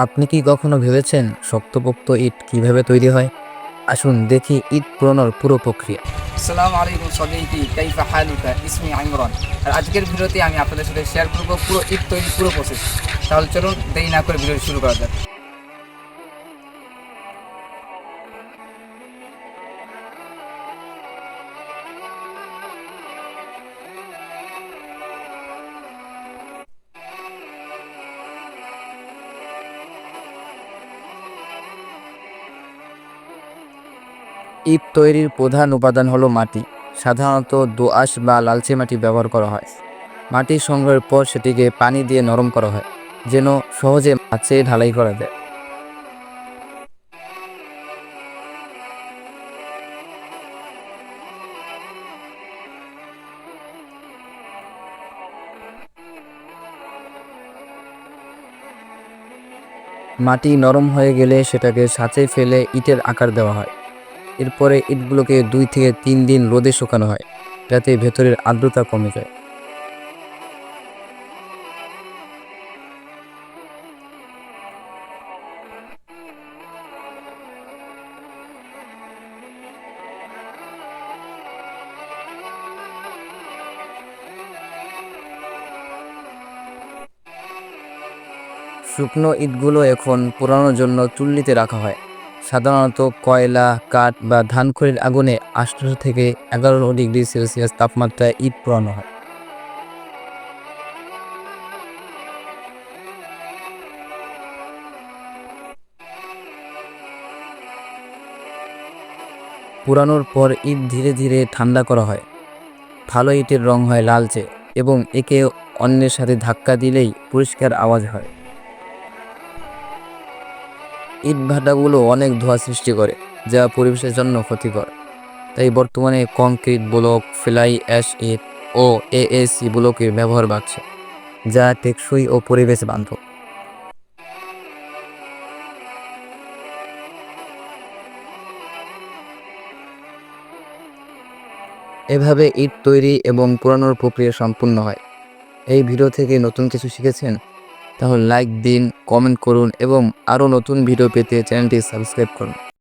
আপনি কি কখনো ভেবেছেন শক্তপোক্ত ইট কিভাবে তৈরি হয়? আসুন দেখি ইট পোড়ানোর পুরো প্রক্রিয়া। আসসালামু আলাইকুম সদিকি কাইফা হালুকা ইসমি ইমরান। আর আজকের ভিডিওতে আমি আপনাদের সাথে শেয়ার করব পুরো ইট তৈরির পুরো প্রসেস। তাহলে চলুন দেরি না করে ভিডিও শুরু করা যাক। ইট তৈরির প্রধান উপাদান হলো মাটি। সাধারণত দোআঁশ বা লালচে মাটি ব্যবহার করা হয়। মাটি সংগ্রহের পর সেটিকে পানি দিয়ে নরম করা হয়, যেন সহজে মাচে ঢালাই করা যায়। মাটি নরম হয়ে গেলে সেটাকে ছাঁচে ফেলে ইটের আকার দেওয়া হয়। এরপরে ইটগুলোকে 2 থেকে 3 দিন রোদে শুকানো হয়, যাতে ভেতরের আর্দ্রতা কমে যায়। শুকনো ইটগুলো এখন পোড়ানোর জন্য চুল্লিতে রাখা হয়। সাধারণত কয়লা, কাঠ বা ধানখড়ির আগুনে 18 থেকে 11 ডিগ্রি সেলসিয়াস তাপমাত্রায় ইট পোড়ানো হয়। পোড়ানোর পর ইট ধীরে ধীরে ঠান্ডা করা হয়। ভালো ইটের রং হয় লালচে এবং একে অন্যের সাথে ধাক্কা দিলেই পরিষ্কার আওয়াজ হয়। ইটভাটাগুলো অনেক ধোঁয়া সৃষ্টি করে, যা পরিবেশের জন্য ক্ষতিকর। তাই বর্তমানে কংক্রিট ব্লক, ফ্লাই অ্যাশ ইট ও এএসি ব্লকের ব্যবহার বাড়ছে, যা টেকসই ও পরিবেশ বান্ধব। এভাবে ইট তৈরি এবং পোড়ানোর প্রক্রিয়া সম্পূর্ণ হয়। এই ভিডিও থেকে নতুন কিছু শিখেছেন? তাহলে লাইক দিন, কমেন্ট করুন এবং আরও নতুন ভিডিও পেতে চ্যানেলটি সাবস্ক্রাইব করুন।